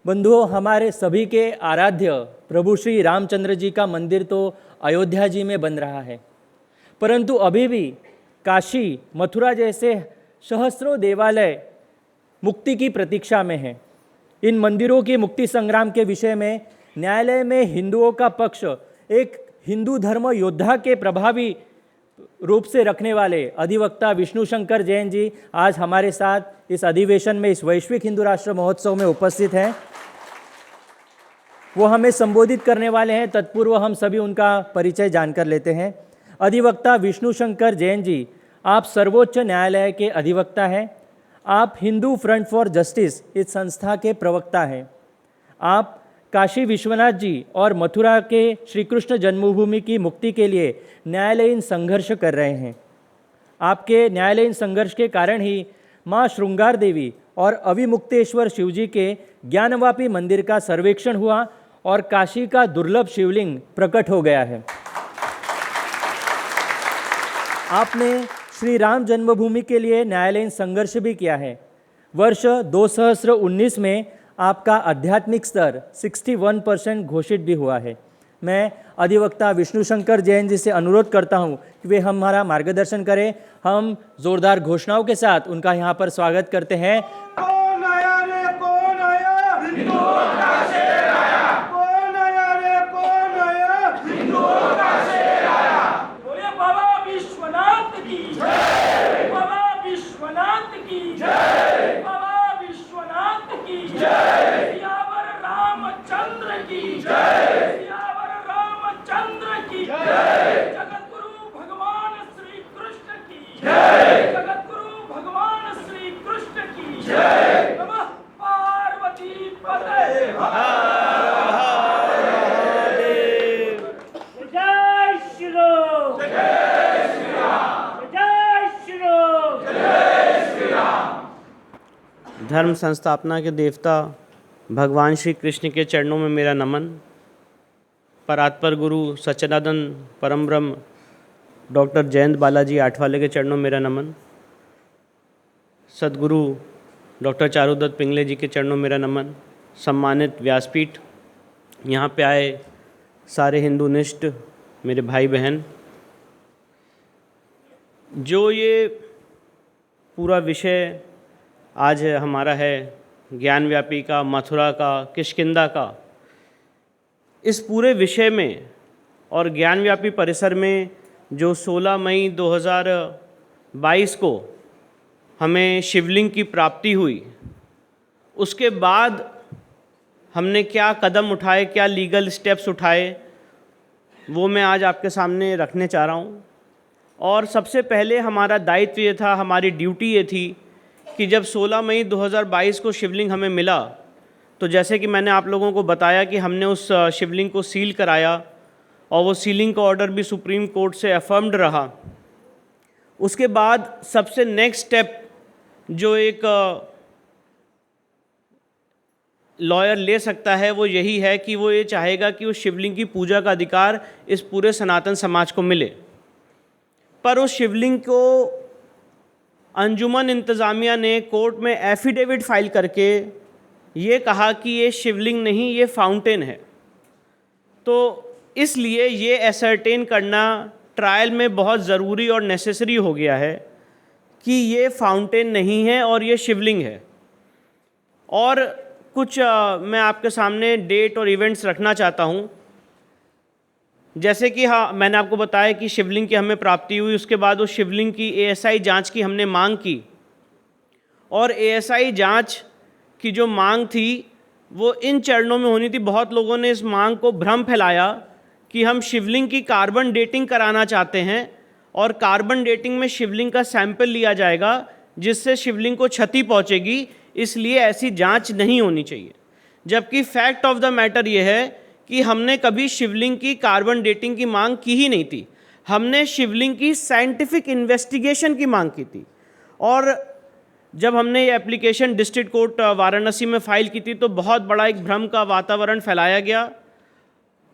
बंधुओं, हमारे सभी के आराध्य प्रभु श्री रामचंद्र जी का मंदिर तो अयोध्या जी में बन रहा है, परंतु अभी भी काशी, मथुरा जैसे सहस्रों देवालय मुक्ति की प्रतीक्षा में हैं। इन मंदिरों की मुक्ति संग्राम के विषय में न्यायालय में हिंदुओं का पक्ष एक हिंदू धर्म योद्धा के प्रभावी रूप से रखने वाले अधिवक्ता विष्णु शंकर जैन जी आज हमारे साथ इस अधिवेशन में, इस वैश्विक हिंदू राष्ट्र महोत्सव में उपस्थित हैं। वो हमें संबोधित करने वाले हैं। तत्पूर्व हम सभी उनका परिचय जानकर लेते हैं। अधिवक्ता विष्णु शंकर जैन जी, आप सर्वोच्च न्यायालय के अधिवक्ता हैं। आप हिंदू फ्रंट फॉर जस्टिस इस संस्था के प्रवक्ता हैं। आप काशी विश्वनाथ जी और मथुरा के श्री कृष्ण जन्मभूमि की मुक्ति के लिए न्यायालयीन संघर्ष कर रहे हैं। आपके न्यायालयीन संघर्ष के कारण ही माँ श्रृंगार देवी और अविमुक्तेश्वर शिवजी के ज्ञानवापी मंदिर का सर्वेक्षण हुआ और काशी का दुर्लभ शिवलिंग प्रकट हो गया है। आपने श्री राम जन्मभूमि के लिए न्यायालयीन संघर्ष भी किया है। वर्ष 2019 में आपका आध्यात्मिक स्तर 61% घोषित भी हुआ है। मैं अधिवक्ता विष्णु शंकर जैन जी से अनुरोध करता हूं कि वे हमारा मार्गदर्शन करें। हम जोरदार घोषणाओं के साथ उनका यहां पर स्वागत करते हैं। कौन आया रे, कौन आया? हिंदुओं का शेर आया। कौन आया रे, कौन आया? हिंदुओं का शेर आया। बोले बाबा विश्वनाथ की जय, बाबा विश्वनाथ की जय, बाबा विश्वनाथ की जय, सियावर रामचंद्र की जय, सियावर रामचंद्र की जय, जगतगुरु भगवान श्री कृष्ण की जय, जगतगुरु भगवान श्री कृष्ण की जय, नमः पार्वती पते। जय श्री राम, जय श्री राम, जय श्री राम, जय श्री राम। धर्म संस्थापना के देवता भगवान श्री कृष्ण के चरणों में मेरा नमन। परात्पर गुरु सच्चिदानंद परम ब्रह्म डॉक्टर जयंत बालाजी आठवाले के चरणों में मेरा नमन। सदगुरु डॉक्टर चारुदत्त पिंगले जी के चरणों में मेरा नमन। सम्मानित व्यासपीठ, यहाँ पे आए सारे हिंदूनिष्ठ मेरे भाई बहन, जो ये पूरा विषय आज हमारा है ज्ञानव्यापी का, मथुरा का, किष्किंधा का, इस पूरे विषय में और ज्ञानव्यापी परिसर में जो 16 मई 2022 को हमें शिवलिंग की प्राप्ति हुई, उसके बाद हमने क्या कदम उठाए, क्या लीगल स्टेप्स उठाए, वो मैं आज आपके सामने रखने चाह रहा हूँ। और सबसे पहले हमारा दायित्व ये था, हमारी ड्यूटी ये थी कि जब 16 मई 2022 को शिवलिंग हमें मिला, तो जैसे कि मैंने आप लोगों को बताया कि हमने उस शिवलिंग को सील कराया और वो सीलिंग का ऑर्डर भी सुप्रीम कोर्ट से अफर्म्ड रहा। उसके बाद सबसे नेक्स्ट स्टेप जो एक लॉयर ले सकता है वो यही है कि वो ये चाहेगा कि उस शिवलिंग की पूजा का अधिकार इस पूरे सनातन समाज को मिले। पर उस शिवलिंग को अंजुमन इंतज़ामिया ने कोर्ट में एफिडेविट फाइल करके ये कहा कि ये शिवलिंग नहीं, ये फाउंटेन है। तो इसलिए ये एसर्टेन करना ट्रायल में बहुत ज़रूरी और नेसेसरी हो गया है कि ये फाउंटेन नहीं है और ये शिवलिंग है। और कुछ मैं आपके सामने डेट और इवेंट्स रखना चाहता हूँ। जैसे कि हाँ, मैंने आपको बताया कि शिवलिंग की हमें प्राप्ति हुई, उसके बाद उस शिवलिंग की एएसआई जांच की हमने मांग की, और एएसआई जांच की जो मांग थी वो इन चरणों में होनी थी। बहुत लोगों ने इस मांग को भ्रम फैलाया कि हम शिवलिंग की कार्बन डेटिंग कराना चाहते हैं और कार्बन डेटिंग में शिवलिंग का सैंपल लिया जाएगा जिससे शिवलिंग को क्षति पहुंचेगी, इसलिए ऐसी जांच नहीं होनी चाहिए। जबकि फैक्ट ऑफ द मैटर ये है कि हमने कभी शिवलिंग की कार्बन डेटिंग की मांग की ही नहीं थी। हमने शिवलिंग की साइंटिफिक इन्वेस्टिगेशन की मांग की थी। और जब हमने ये एप्लीकेशन डिस्ट्रिक्ट कोर्ट वाराणसी में फ़ाइल की थी तो बहुत बड़ा एक भ्रम का वातावरण फैलाया गया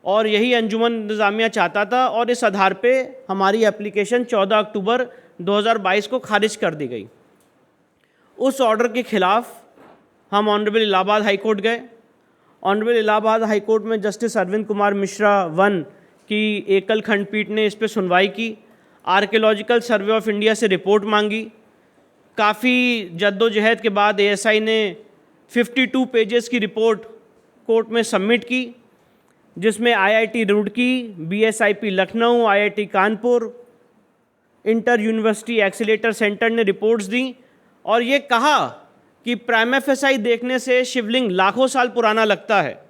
और यही अंजुमन इंतज़ामिया चाहता था, और इस आधार पे हमारी एप्लीकेशन 14 अक्टूबर 2022 को खारिज कर दी गई। उस ऑर्डर के खिलाफ हम ऑनरेबल इलाहाबाद हाई कोर्ट गए ऑनरेबल इलाहाबाद हाई कोर्ट में जस्टिस अरविंद कुमार मिश्रा 1 की एकल खंडपीठ ने इस पर सुनवाई की। आर्कियोलॉजिकल सर्वे ऑफ इंडिया से रिपोर्ट मांगी। काफ़ी जद्दोजहद के बाद एएसआई ने 52 पेजेस की रिपोर्ट कोर्ट में सबमिट की, जिसमें IIT Roorkee, BSIP Lucknow, IIT Kanpur, inter university accelerator centre ने रिपोर्ट्स दी और ये कहा कि प्राइमा फेसाई देखने से शिवलिंग लाखों साल पुराना लगता है।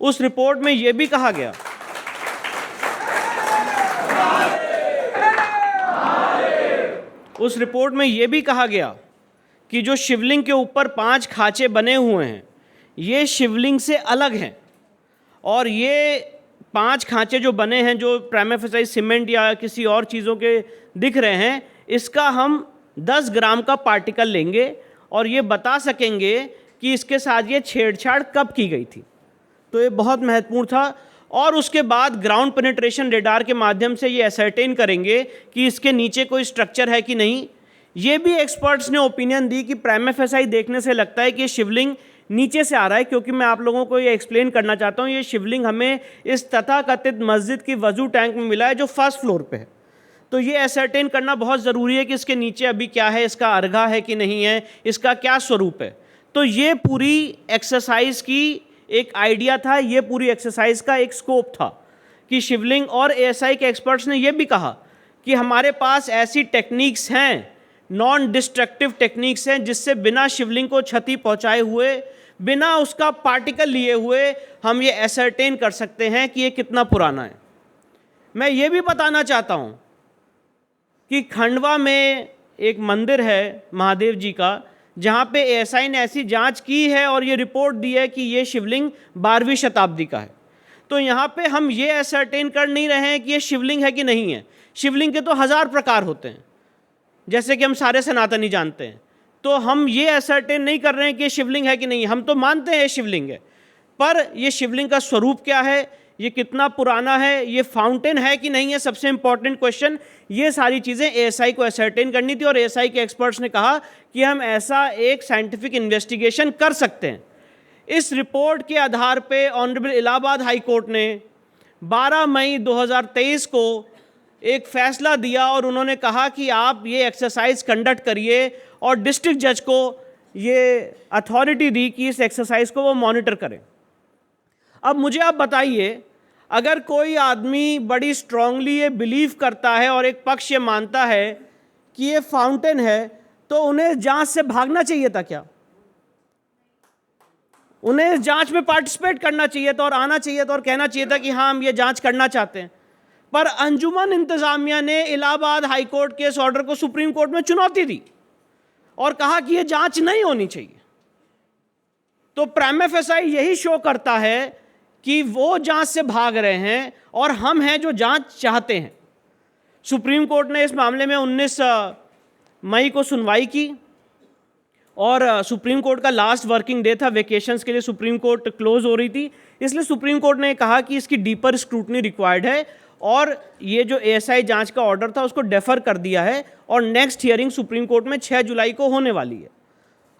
उस रिपोर्ट में ये भी कहा गया कि जो शिवलिंग के ऊपर 5 खांचे बने हुए हैं ये शिवलिंग से अलग हैं, और ये 5 खांचे जो बने हैं, जो प्राइमा फेसाई सीमेंट या किसी और चीज़ों के दिख रहे हैं, इसका हम 10 ग्राम का पार्टिकल लेंगे और ये बता सकेंगे कि इसके साथ ये छेड़छाड़ कब की गई थी। तो ये बहुत महत्वपूर्ण था। और उसके बाद ग्राउंड पेनिट्रेशन रेडार के माध्यम से ये असर्टेन करेंगे कि इसके नीचे कोई स्ट्रक्चर है कि नहीं। ये भी एक्सपर्ट्स ने ओपिनियन दी कि प्राइमा फेसाई देखने से लगता है कि ये शिवलिंग नीचे से आ रहा है, क्योंकि मैं आप लोगों को ये एक्सप्लेन करना चाहता हूँ, ये शिवलिंग हमें इस तथाकथित मस्जिद की वजू टैंक में मिला है जो फर्स्ट फ्लोर पे है। तो ये असर्टेन करना बहुत ज़रूरी है कि इसके नीचे अभी क्या है, इसका अर्घा है कि नहीं है, इसका क्या स्वरूप है। तो ये पूरी एक्सरसाइज की एक आइडिया था, ये पूरी एक्सरसाइज का एक स्कोप था कि शिवलिंग, और एएसआई के एक्सपर्ट्स ने ये भी कहा कि हमारे पास ऐसी टेक्निक्स हैं, नॉन डिस्ट्रक्टिव टेक्निक्स हैं, जिससे बिना शिवलिंग को क्षति पहुंचाए हुए, बिना उसका पार्टिकल लिए हुए हम ये असर्टेन कर सकते हैं कि ये कितना पुराना है। मैं ये भी बताना चाहता हूँ कि खंडवा में एक मंदिर है महादेव जी का, जहाँ पे एएसआई ने ऐसी जांच की है और ये रिपोर्ट दी है कि ये शिवलिंग 12वीं शताब्दी का है। तो यहाँ पे हम ये असर्टेन कर नहीं रहे हैं कि ये शिवलिंग है कि नहीं है। शिवलिंग के तो 1000 प्रकार होते हैं, जैसे कि हम सारे सनातनी जानते हैं। तो हम ये असर्टेन नहीं कर रहे हैं कि ये शिवलिंग है कि नहीं। हम तो मानते हैं ये शिवलिंग है, पर ये शिवलिंग का स्वरूप क्या है, ये कितना पुराना है, ये फाउंटेन है कि नहीं है, सबसे इंपॉर्टेंट क्वेश्चन। ये सारी चीज़ें एएसआई को असर्टेन करनी थी, और एएसआई के एक्सपर्ट्स ने कहा कि हम ऐसा एक साइंटिफिक इन्वेस्टिगेशन कर सकते हैं। इस रिपोर्ट के आधार पे ऑनरेबल इलाहाबाद हाई कोर्ट ने 12 मई 2023 को एक फैसला दिया, और उन्होंने कहा कि आप ये एक्सरसाइज कंडक्ट करिए, और डिस्ट्रिक्ट जज को ये अथॉरिटी दी कि इस एक्सरसाइज को वो मॉनिटर करें। अब मुझे आप बताइए, अगर कोई आदमी बड़ी स्ट्रांगली ये बिलीव करता है और एक पक्ष ये मानता है कि ये फाउंटेन है, तो उन्हें जांच से भागना चाहिए था क्या? उन्हें इस जांच में पार्टिसिपेट करना चाहिए था और आना चाहिए था और कहना चाहिए था कि हाँ हम ये जांच करना चाहते हैं। पर अंजुमन इंतजामिया ने इलाहाबाद हाई कोर्ट के इस ऑर्डर को सुप्रीम कोर्ट में चुनौती दी और कहा कि ये जांच नहीं होनी चाहिए। तो प्राइमा फेसाई यही शो करता है कि वो जांच से भाग रहे हैं और हम हैं जो जांच चाहते हैं। सुप्रीम कोर्ट ने इस मामले में 19 मई को सुनवाई की, और सुप्रीम कोर्ट का लास्ट वर्किंग डे था, वेकेशंस के लिए सुप्रीम कोर्ट क्लोज हो रही थी, इसलिए सुप्रीम कोर्ट ने कहा कि इसकी डीपर स्क्रूटनी रिक्वायर्ड है, और ये जो एएसआई जांच का ऑर्डर था उसको डेफर कर दिया है, और नेक्स्ट हियरिंग सुप्रीम कोर्ट में 6 जुलाई को होने वाली है।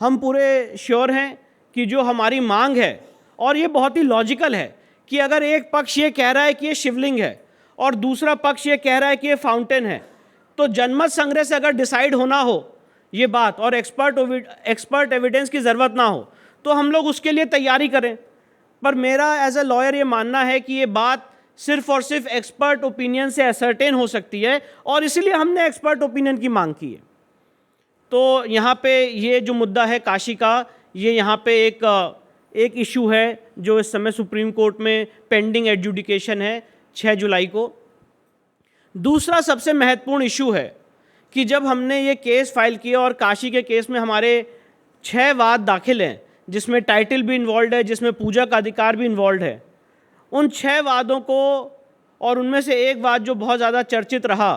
हम पूरे श्योर हैं कि जो हमारी मांग है, और ये बहुत ही लॉजिकल है, कि अगर एक पक्ष ये कह रहा है कि ये शिवलिंग है और दूसरा पक्ष ये कह रहा है कि ये फाउंटेन है, तो जनमत संग्रह से अगर डिसाइड होना हो ये बात, और एक्सपर्ट एविडेंस की ज़रूरत ना हो, तो हम लोग उसके लिए तैयारी करें। पर मेरा एज ए लॉयर ये मानना है कि ये बात सिर्फ और सिर्फ एक्सपर्ट ओपिनियन से असर्टेन हो सकती है, और इसीलिए हमने एक्सपर्ट ओपिनियन की मांग की है। तो यहाँ पे ये जो मुद्दा है काशी का, ये यहाँ पे एक इशू है जो इस समय सुप्रीम कोर्ट में पेंडिंग एडजुडिकेशन है 6 जुलाई को। दूसरा सबसे महत्वपूर्ण इशू है कि जब हमने ये केस फाइल किया, और काशी के केस में हमारे 6 वाद दाखिल हैं, जिसमें टाइटल भी इन्वॉल्व है, जिसमें पूजा का अधिकार भी इन्वॉल्व है, उन 6 वादों को, और उनमें से एक वाद जो बहुत ज़्यादा चर्चित रहा,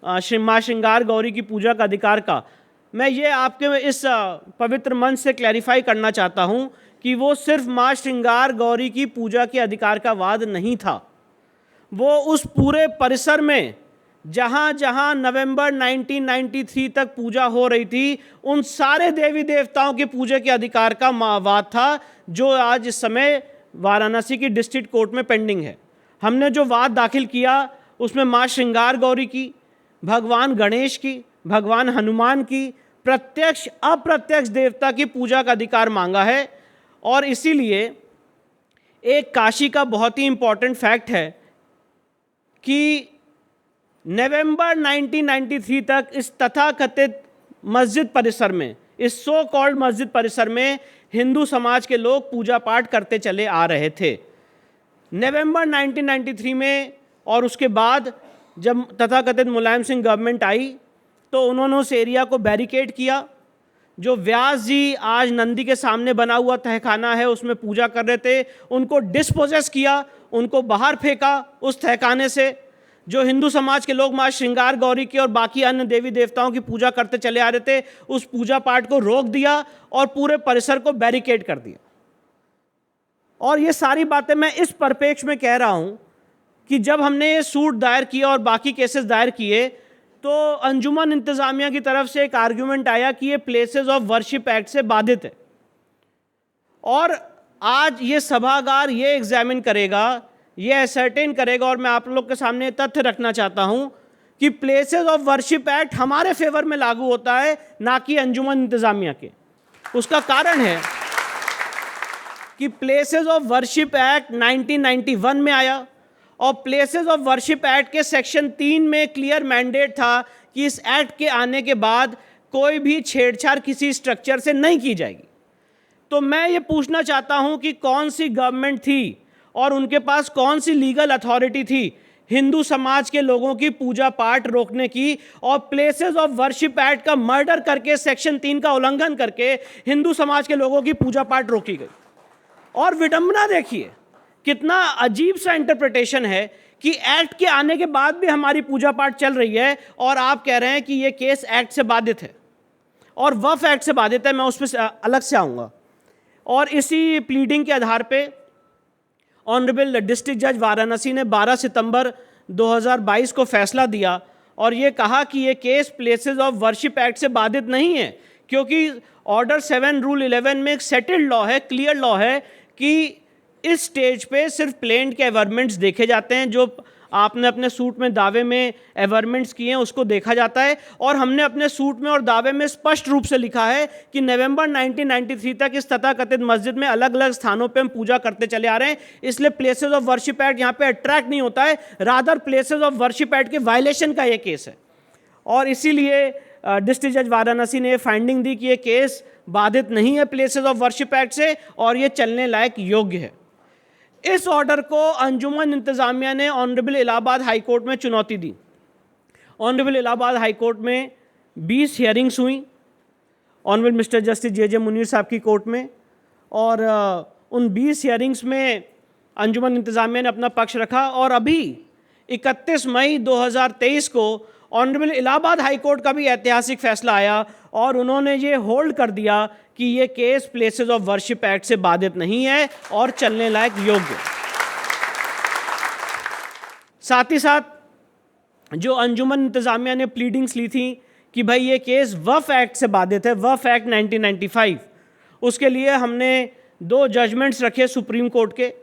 माँ श्रृंगार गौरी की पूजा का अधिकार का, मैं ये आपके इस पवित्र मंच से क्लैरिफाई करना चाहता हूँ कि वो सिर्फ माँ श्रृंगार गौरी की पूजा के अधिकार का वाद नहीं था। वो उस पूरे परिसर में जहाँ जहाँ नवंबर 1993 तक पूजा हो रही थी, उन सारे देवी देवताओं के पूजा के अधिकार का वाद था, जो आज इस समय वाराणसी की डिस्ट्रिक्ट कोर्ट में पेंडिंग है। हमने जो वाद दाखिल किया उसमें माँ श्रृंगार गौरी की, भगवान गणेश की, भगवान हनुमान की, प्रत्यक्ष अप्रत्यक्ष देवता की पूजा का अधिकार मांगा है। और इसीलिए एक काशी का बहुत ही इम्पॉर्टेंट फैक्ट है कि नवंबर 1993 तक इस तथाकथित मस्जिद परिसर में, इस सो कॉल्ड मस्जिद परिसर में हिंदू समाज के लोग पूजा पाठ करते चले आ रहे थे। नवंबर 1993 में और उसके बाद जब तथाकथित मुलायम सिंह गवर्नमेंट आई तो उन्होंने उस एरिया को बैरिकेड किया। जो व्यास जी आज नंदी के सामने बना हुआ तहखाना है उसमें पूजा कर रहे थे, उनको डिस्पोजेस किया, उनको बाहर फेंका उस तहखाने से। जो हिंदू समाज के लोग माँ श्रृंगार गौरी की और बाकी अन्य देवी देवताओं की पूजा करते चले आ रहे थे, उस पूजा पाठ को रोक दिया और पूरे परिसर को बैरिकेड कर दिया। और ये सारी बातें मैं इस परिप्रेक्ष्य में कह रहा हूँ कि जब हमने ये सूट दायर किया और बाकी केसेस दायर किए तो अंजुमन इंतज़ामिया की तरफ से एक आर्ग्यूमेंट आया कि ये प्लेसेस ऑफ वर्शिप एक्ट से बाधित है। और आज ये सभागार ये एग्जामिन करेगा, ये असर्टेन करेगा, और मैं आप लोग के सामने तथ्य रखना चाहता हूं कि प्लेसेस ऑफ वर्शिप एक्ट हमारे फेवर में लागू होता है, ना कि अंजुमन इंतज़ामिया के। उसका कारण है कि प्लेसेस ऑफ वर्शिप एक्ट 1991 में आया और प्लेसेस ऑफ वर्शिप एक्ट के सेक्शन 3 में क्लियर मैंडेट था कि इस एक्ट के आने के बाद कोई भी छेड़छाड़ किसी स्ट्रक्चर से नहीं की जाएगी। तो मैं ये पूछना चाहता हूं कि कौन सी गवर्नमेंट थी और उनके पास कौन सी लीगल अथॉरिटी थी हिंदू समाज के लोगों की पूजा पाठ रोकने की, और प्लेसेस ऑफ वर्शिप एक्ट का मर्डर करके सेक्शन 3 का उल्लंघन करके हिंदू समाज के लोगों की पूजा पाठ रोकी गई। और विडंबना देखिए, कितना अजीब सा इंटरप्रिटेशन है कि एक्ट के आने के बाद भी हमारी पूजा पाठ चल रही है और आप कह रहे हैं कि ये केस एक्ट से बाधित है और वफ एक्ट से बाधित है। मैं उस पर अलग से आऊँगा। और इसी प्लीडिंग के आधार पे ऑनरेबल डिस्ट्रिक्ट जज वाराणसी ने 12 सितंबर 2022 को फैसला दिया और ये कहा कि ये case places of worship act से बाधित नहीं है, क्योंकि ऑर्डर 7 रूल 11 में एक सेटल्ड लॉ है, क्लियर लॉ है कि इस स्टेज पे सिर्फ प्लेन के एवरमेंट्स देखे जाते हैं। जो आपने अपने सूट में दावे में एवरमेंट्स किए हैं उसको देखा जाता है। और हमने अपने सूट में और दावे में स्पष्ट रूप से लिखा है कि नवंबर 1993 तक इस तथाकथित मस्जिद में अलग अलग स्थानों पे हम पूजा करते चले आ रहे हैं। इसलिए प्लेसेस ऑफ वर्शिप एक्ट यहाँ पे अट्रैक्ट नहीं होता है, rather places of worship act के वायलेशन का ये केस है। और इसीलिए डिस्ट्रिक्ट जज वाराणसी ने फाइंडिंग दी कि ये केस बाधित नहीं है प्लेसेस ऑफ वर्शिप एक्ट से और ये चलने लायक योग्य है। इस ऑर्डर को अंजुमन इंतज़ामिया ने ऑनरेबल इलाहाबाद हाई कोर्ट में चुनौती दी। ऑनरेबल इलाहाबाद हाई कोर्ट में 20 हियरिंग्स हुई honourable mister justice J Munir साहब की कोर्ट में, और उन 20 हियरिंग्स में अंजुमन इंतज़ामिया ने अपना पक्ष रखा। और अभी 31 मई 2023 को ऑनरेबल इलाहाबाद हाई कोर्ट का भी ऐतिहासिक फैसला आया और उन्होंने ये होल्ड कर दिया कि ये case places of worship act से बाधित नहीं है और चलने लायक योग्य। साथ ही साथ जो अंजुमन इंतज़ामिया ने प्लीडिंग्स ली थी कि भाई ये केस वफ एक्ट से बाधित है, वफ एक्ट 1995, उसके लिए हमने 2 जजमेंट्स रखे सुप्रीम कोर्ट के,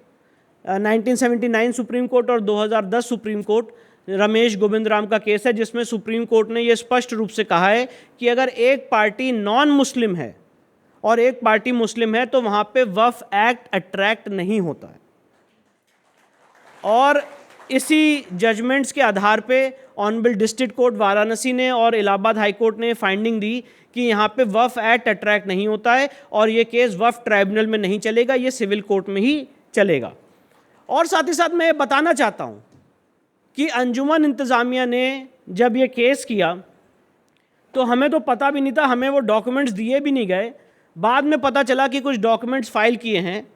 1979 सुप्रीम कोर्ट और 2010 सुप्रीम कोर्ट। रमेश गोविंद राम का केस है जिसमें सुप्रीम कोर्ट ने ये स्पष्ट रूप से कहा है कि अगर एक पार्टी नॉन मुस्लिम है और एक पार्टी मुस्लिम है तो वहाँ पे वफ एक्ट अट्रैक्ट नहीं होता है। और इसी जजमेंट्स के आधार पे ऑनरेबल डिस्ट्रिक्ट कोर्ट वाराणसी ने और इलाहाबाद हाई कोर्ट ने फाइंडिंग दी कि यहाँ पे वफ एक्ट अट्रैक्ट नहीं होता है और ये केस वफ ट्राइब्यूनल में नहीं चलेगा, ये सिविल कोर्ट में ही चलेगा। और साथ ही साथ मैं ये बताना चाहता हूँ कि अंजुमन इंतज़ामिया ने जब ये केस किया तो हमें तो पता भी नहीं था, हमें वो डॉक्यूमेंट्स दिए भी नहीं गए। बाद में पता चला कि कुछ डॉक्यूमेंट्स फाइल किए हैं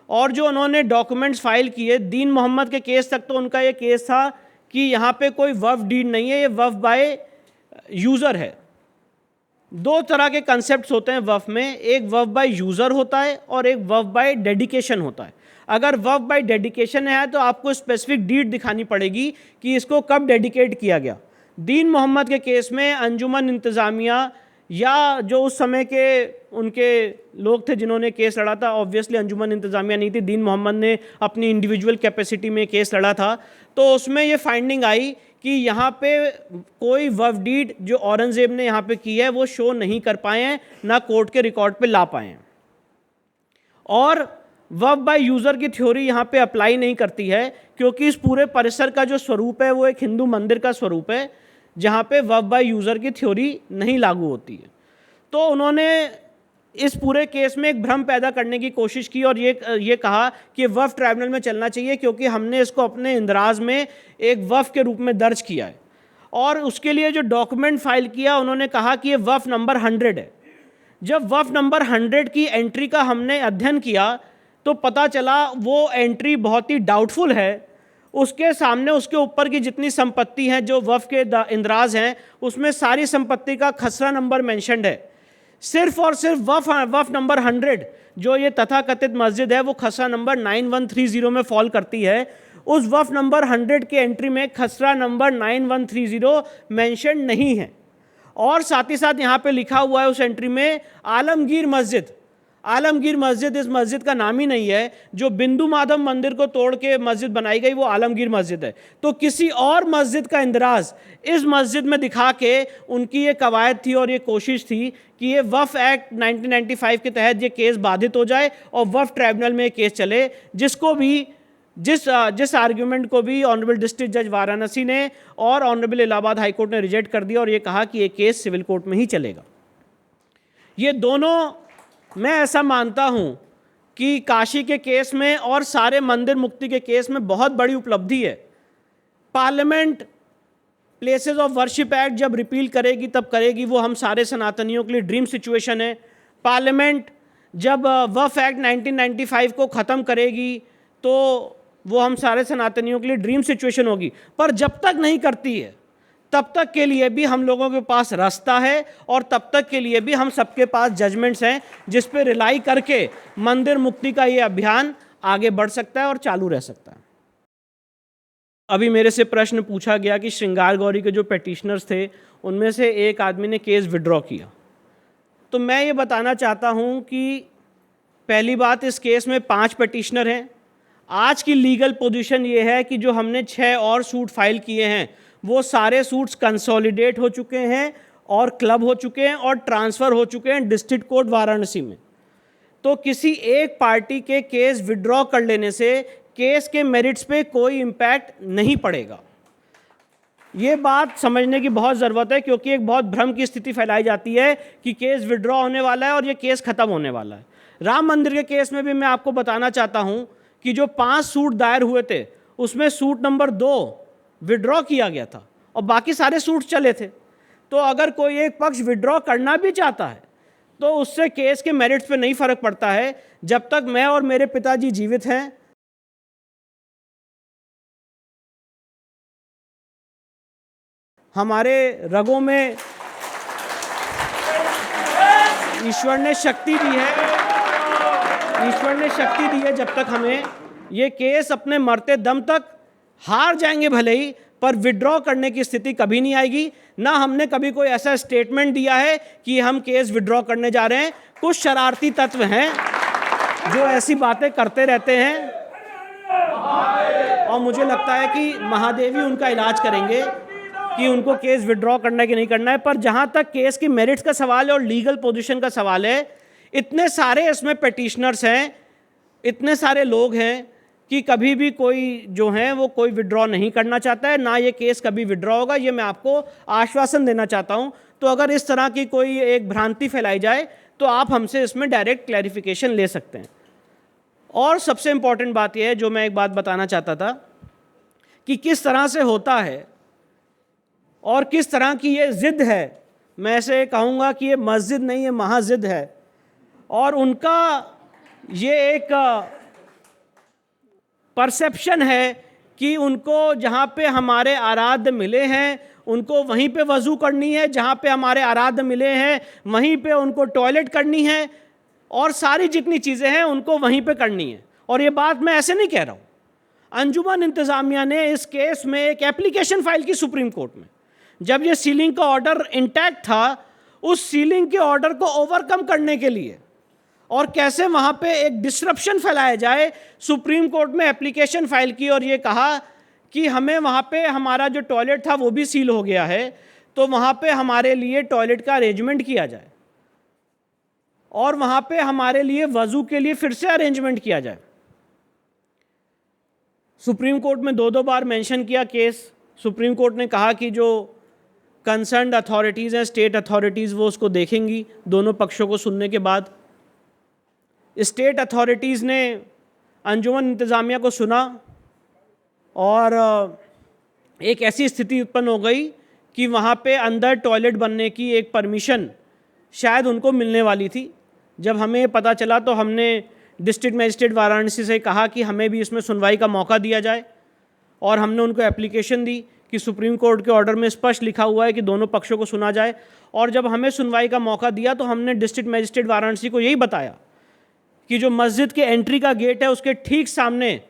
और जो उन्होंने डॉक्यूमेंट्स फाइल किए, दीन मोहम्मद के केस तक तो उनका ये केस था कि यहाँ पे कोई वफ डीड नहीं है, ये वफ बाय यूज़र है। 2 तरह के कंसेप्ट्स होते हैं वफ में, एक वफ बाय यूज़र होता है और एक वफ बाय डेडिकेशन होता है। अगर वफ बाय डेडिकेशन है तो आपको स्पेसिफिक डीड दिखानी पड़ेगी कि इसको कब डेडिकेट किया गया। दीन मोहम्मद के केस में अंजुमन इंतज़ामिया या जो उस समय के उनके लोग थे जिन्होंने केस लड़ा था, ऑब्वियसली अंजुमन इंतज़ामिया नहीं थी, दीन मोहम्मद ने अपनी इंडिविजुअल कैपेसिटी में केस लड़ा था, तो उसमें ये फाइंडिंग आई कि यहाँ पे कोई वफ डीड जो औरंगज़ेब ने यहाँ पे की है वो शो नहीं कर पाए हैं, ना कोर्ट के रिकॉर्ड पे ला पाए हैं। और वफ बाय यूज़र की थ्योरी यहाँ पे अप्लाई नहीं करती है, क्योंकि इस पूरे परिसर का जो स्वरूप है वो एक हिंदू मंदिर का स्वरूप है, जहाँ पे वफ बाय यूज़र की थ्योरी नहीं लागू होती है। तो उन्होंने इस पूरे केस में एक भ्रम पैदा करने की कोशिश की और ये कहा कि वफ ट्राइब्यूनल में चलना चाहिए, क्योंकि हमने इसको अपने इंदराज में एक वफ के रूप में दर्ज किया है। और उसके लिए जो डॉक्यूमेंट फाइल किया, उन्होंने कहा कि ये वफ नंबर 100 है। जब वफ नंबर 100 की एंट्री का हमने अध्ययन किया तो पता चला वो एंट्री बहुत ही डाउटफुल है। उसके सामने उसके ऊपर की जितनी संपत्ति हैं जो वफ के इंदराज हैं, उसमें सारी संपत्ति का खसरा नंबर मेंशन्ड है। सिर्फ और सिर्फ वफ नंबर 100 जो ये तथाकथित मस्जिद है वो खसरा नंबर 9130 में फॉल करती है। उस वफ नंबर 100 के एंट्री में खसरा नंबर 9130 मेंशन नहीं है। और साथ ही साथ यहाँ पे लिखा हुआ है उस एंट्री में आलमगीर मस्जिद। आलमगीर मस्जिद इस मस्जिद का नाम ही नहीं है। जो बिंदु माधव मंदिर को तोड़ के मस्जिद बनाई गई वो आलमगीर मस्जिद है। तो किसी और मस्जिद का इंदराज इस मस्जिद में दिखा के उनकी ये कवायद थी और ये कोशिश थी कि ये वफ एक्ट 1995 के तहत ये केस बाधित हो जाए और वफ ट्राइब्यूनल में ये केस चले, जिसको भी जिस आर्ग्यूमेंट को भी ऑनरेबल डिस्ट्रिक्ट जज वाराणसी ने और ऑनरेबल इलाहाबाद हाई कोर्ट ने रिजेक्ट कर दिया और ये कहा कि ये केस सिविल कोर्ट में ही चलेगा। ये दोनों, मैं ऐसा मानता हूँ कि काशी के केस में और सारे मंदिर मुक्ति के केस में बहुत बड़ी उपलब्धि है। Parliament places of worship act जब रिपील करेगी तब करेगी, वो हम सारे सनातनियों के लिए ड्रीम सिचुएशन है। पार्लियामेंट जब वफ एक्ट 1995 को ख़त्म करेगी तो वो हम सारे सनातनियों के लिए ड्रीम सिचुएशन होगी। पर जब तक नहीं करती है तब तक के लिए भी हम लोगों के पास रास्ता है और तब तक के लिए भी हम सबके पास जजमेंट्स हैं जिस पे रिलाई करके मंदिर मुक्ति का ये अभियान आगे बढ़ सकता है और चालू रह सकता है। अभी मेरे से प्रश्न पूछा गया कि श्रृंगार गौरी के जो पेटिशनर्स थे उनमें से एक आदमी ने केस विड्रॉ किया। तो मैं ये बताना चाहता हूँ कि पहली बात, इस केस में 5 पेटिशनर हैं। आज की लीगल पोजीशन ये है कि जो हमने 6 और सूट फाइल किए हैं वो सारे सूट्स कंसोलिडेट हो चुके हैं और क्लब हो चुके हैं और ट्रांसफ़र हो चुके हैं डिस्ट्रिक्ट कोर्ट वाराणसी में। तो किसी एक पार्टी के केस विड्रॉ कर लेने से केस के मेरिट्स पे कोई इम्पैक्ट नहीं पड़ेगा। ये बात समझने की बहुत ज़रूरत है, क्योंकि एक बहुत भ्रम की स्थिति फैलाई जाती है कि केस विड्रॉ होने वाला है और ये केस ख़त्म होने वाला है। राम मंदिर के केस में भी मैं आपको बताना चाहता हूँ कि जो 5 सूट दायर हुए थे उसमें सूट नंबर 2 विड्रॉ किया गया था और बाकी सारे सूट चले थे। तो अगर कोई एक पक्ष विड्रॉ करना भी चाहता है तो उससे केस के मेरिट्स पे नहीं फ़र्क पड़ता है। जब तक मैं और मेरे पिताजी जीवित हैं, हमारे रगों में ईश्वर ने शक्ति दी है, ईश्वर ने शक्ति दी है। जब तक हमें ये केस अपने मरते दम तक हार जाएंगे भले ही, पर विड्रॉ करने की स्थिति कभी नहीं आएगी। ना हमने कभी कोई ऐसा स्टेटमेंट दिया है कि हम केस विड्रॉ करने जा रहे हैं। कुछ शरारती तत्व हैं जो ऐसी बातें करते रहते हैं और मुझे लगता है कि महादेव ही उनका इलाज करेंगे कि उनको केस विड्रॉ करना है कि नहीं करना है। पर जहाँ तक केस की मेरिट्स का सवाल है और लीगल पोजीशन का सवाल है, इतने सारे इसमें पेटिशनर्स हैं, इतने सारे लोग हैं कि कभी भी कोई जो है वो कोई विड्रॉ नहीं करना चाहता है, ना ये केस कभी विड्रॉ होगा। ये मैं आपको आश्वासन देना चाहता हूँ। तो अगर इस तरह की कोई एक भ्रांति फैलाई जाए तो आप हमसे इसमें डायरेक्ट क्लैरिफिकेशन ले सकते हैं। और सबसे इम्पॉर्टेंट बात यह है, जो मैं एक बात बताना चाहता था, कि किस तरह से होता है और किस तरह की ये ज़िद है। मैं ऐसे कहूँगा कि ये मस्जिद नहीं, ये महाजिद है। और उनका ये एक परसेप्शन है कि उनको जहाँ पे हमारे आराध्य मिले हैं उनको वहीं पे वज़ू करनी है, जहाँ पे हमारे आराध्य मिले हैं वहीं पे उनको टॉयलेट करनी है और सारी जितनी चीज़ें हैं उनको वहीं पे करनी है। और ये बात मैं ऐसे नहीं कह रहा हूँ। अंजुमन इंतज़ामिया ने इस केस में एक एप्लीकेशन फाइल की सुप्रीम कोर्ट में। जब ये सीलिंग का ऑर्डर इंटैक्ट था, उस सीलिंग के ऑर्डर को ओवरकम करने के लिए और कैसे वहाँ पे एक डिसरप्शन फैलाया जाए, सुप्रीम कोर्ट में एप्लीकेशन फाइल की और ये कहा कि हमें वहाँ पे हमारा जो टॉयलेट था वो भी सील हो गया है, तो वहाँ पे हमारे लिए टॉयलेट का अरेंजमेंट किया जाए और वहाँ पे हमारे लिए वज़ू के लिए फिर से अरेंजमेंट किया जाए। सुप्रीम कोर्ट में 2 बार मेंशन किया केस। सुप्रीम कोर्ट ने कहा कि जो कंसर्न्ड अथॉरिटीज़ हैं, स्टेट अथॉरिटीज़, वो उसको देखेंगी दोनों पक्षों को सुनने के बाद। स्टेट अथॉरिटीज़ ने अंजुमन इंतज़ामिया को सुना और एक ऐसी स्थिति उत्पन्न हो गई कि वहाँ पे अंदर टॉयलेट बनने की एक परमिशन शायद उनको मिलने वाली थी। जब हमें पता चला तो हमने डिस्ट्रिक्ट मजिस्ट्रेट वाराणसी से कहा कि हमें भी इसमें सुनवाई का मौका दिया जाए और हमने उनको एप्लीकेशन दी कि सुप्रीम कोर्ट के ऑर्डर में स्पष्ट लिखा हुआ है कि दोनों पक्षों को सुना जाए। और जब हमें सुनवाई का मौका दिया तो हमने डिस्ट्रिक्ट मजिस्ट्रेट वाराणसी को यही बताया कि जो मस्जिद के एंट्री का गेट है उसके ठीक सामने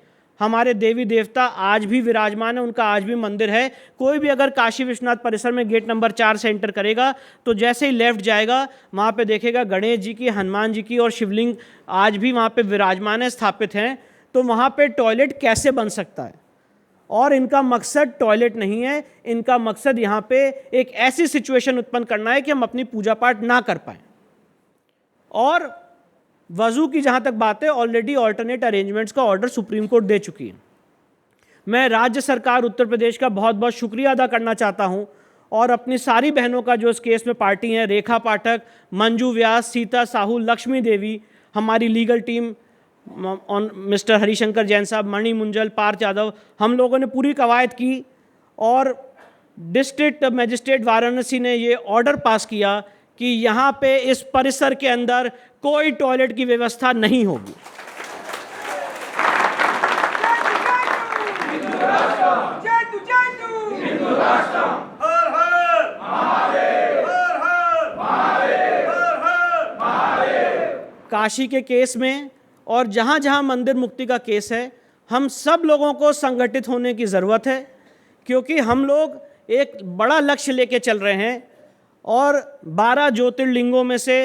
हमारे देवी देवता आज भी विराजमान है, उनका आज भी मंदिर है। कोई भी अगर काशी विश्वनाथ परिसर में गेट नंबर 4 से एंटर करेगा तो जैसे ही लेफ्ट जाएगा वहाँ पे देखेगा गणेश जी की, हनुमान जी की और शिवलिंग आज भी वहाँ पे विराजमान है, स्थापित हैं। तो वहाँ पे टॉयलेट कैसे बन सकता है? और इनका मकसद टॉयलेट नहीं है, इनका मकसद यहाँ पे एक ऐसी सिचुएशन उत्पन्न करना है कि हम अपनी पूजा पाठ ना कर पाएँ। और वज़ू की जहाँ तक बात है, ऑलरेडी ऑल्टरनेट अरेंजमेंट्स का ऑर्डर सुप्रीम कोर्ट दे चुकी है। मैं राज्य सरकार उत्तर प्रदेश का बहुत बहुत शुक्रिया अदा करना चाहता हूँ और अपनी सारी बहनों का जो इस केस में पार्टी हैं, रेखा पाठक, मंजू व्यास, सीता साहू, लक्ष्मी देवी, हमारी legal team, mister Harishankar Jain साहब, मणि मुंजल, पार्थ यादव, हम लोगों ने पूरी कवायद की और डिस्ट्रिक्ट मजिस्ट्रेट वाराणसी ने ये ऑर्डर पास किया कि यहाँ पे इस परिसर के अंदर कोई टॉयलेट की व्यवस्था नहीं होगी। काशी के केस में और जहाँ जहाँ मंदिर मुक्ति का केस है, हम सब लोगों को संगठित होने की ज़रूरत है, क्योंकि हम लोग एक बड़ा लक्ष्य लेके चल रहे हैं और 12 ज्योतिर्लिंगों में से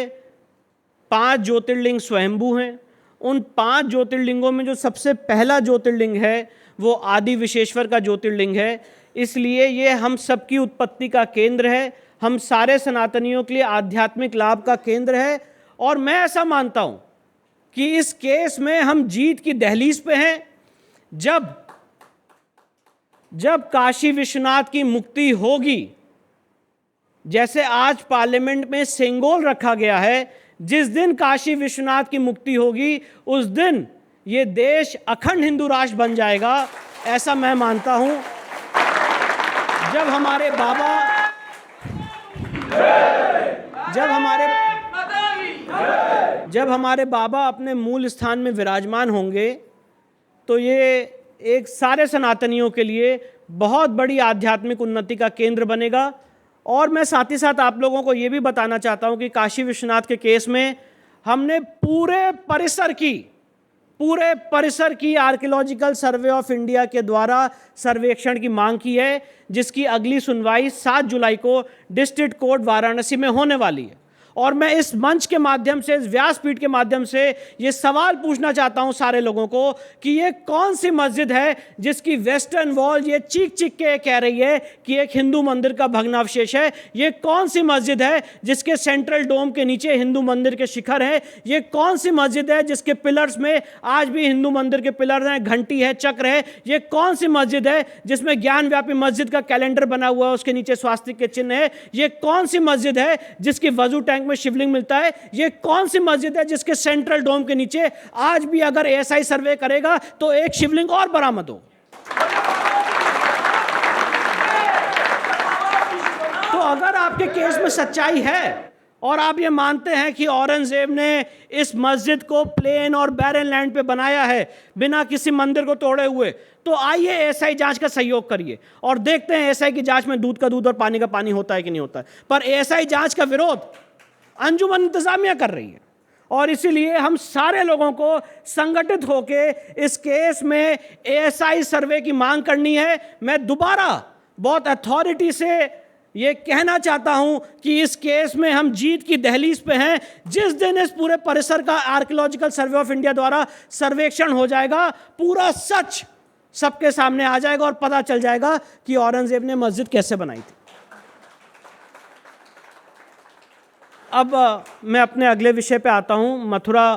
5 ज्योतिर्लिंग स्वयंभू हैं। उन 5 ज्योतिर्लिंगों में जो सबसे पहला ज्योतिर्लिंग है वो आदि विश्वेश्वर का ज्योतिर्लिंग है। इसलिए ये हम सबकी उत्पत्ति का केंद्र है, हम सारे सनातनियों के लिए आध्यात्मिक लाभ का केंद्र है। और मैं ऐसा मानता हूँ कि इस केस में हम जीत की दहलीज पे हैं। जब काशी विश्वनाथ की मुक्ति होगी, जैसे आज पार्लियामेंट में सेंगोल रखा गया है, जिस दिन काशी विश्वनाथ की मुक्ति होगी उस दिन ये देश अखंड हिंदू राष्ट्र बन जाएगा, ऐसा मैं मानता हूं। जब हमारे बाबा अपने मूल स्थान में विराजमान होंगे तो ये एक सारे सनातनियों के लिए बहुत बड़ी आध्यात्मिक उन्नति का केंद्र बनेगा। और मैं साथ ही साथ आप लोगों को ये भी बताना चाहता हूँ कि काशी विश्वनाथ के केस में हमने पूरे परिसर की आर्कियोलॉजिकल सर्वे ऑफ इंडिया के द्वारा सर्वेक्षण की मांग की है, जिसकी अगली सुनवाई 7 जुलाई को डिस्ट्रिक्ट कोर्ट वाराणसी में होने वाली है। और मैं इस मंच के माध्यम से, इस व्यासपीठ के माध्यम से ये सवाल पूछना चाहता हूं सारे लोगों को कि ये कौन सी मस्जिद है जिसकी वेस्टर्न वॉल ये चीख चीख के कह रही है कि एक हिंदू मंदिर का भग्नावशेष है? ये कौन सी मस्जिद है जिसके सेंट्रल डोम के नीचे हिंदू मंदिर के शिखर हैं? ये कौन सी मस्जिद है जिसके पिलर्स में आज भी हिंदू मंदिर के पिलर हैं, घंटी है, चक्र है? ये कौन सी मस्जिद है जिसमें ज्ञान व्यापी मस्जिद का कैलेंडर बना हुआ है, उसके नीचे स्वास्तिक के चिन्ह है? ये कौन सी मस्जिद है जिसकी वजू टैंक में शिवलिंग मिलता है? ये कौन सी मस्जिद है जिसके सेंट्रल डोम के नीचे आज भी अगर एएसआई सर्वे करेगा तो एक शिवलिंग और बरामद हो? तो अगर आपके केस में सच्चाई है और आप ये मानते हैं कि औरंगजेब ने इस मस्जिद को प्लेन और बैरन लैंड पे बनाया है बिना किसी मंदिर को तोड़े हुए, तो आइए एएसआई जांच का सहयोग करिए और देखते हैं एएसआई की जांच में दूध का दूध और पानी का पानी होता है कि नहीं होता है। पर एएसआई जांच का विरोध अंजुमन इंतजामिया कर रही है और इसीलिए हम सारे लोगों को संगठित होकर इस केस में एएसआई सर्वे की मांग करनी है। मैं दोबारा बहुत अथॉरिटी से ये कहना चाहता हूं कि इस केस में हम जीत की दहलीज पे हैं। जिस दिन इस पूरे परिसर का आर्कियोलॉजिकल सर्वे ऑफ इंडिया द्वारा सर्वेक्षण हो जाएगा, पूरा सच सबके सामने आ जाएगा और पता चल जाएगा कि औरंगजेब ने मस्जिद कैसे बनाई थी। अब मैं अपने अगले विषय पे आता हूँ। मथुरा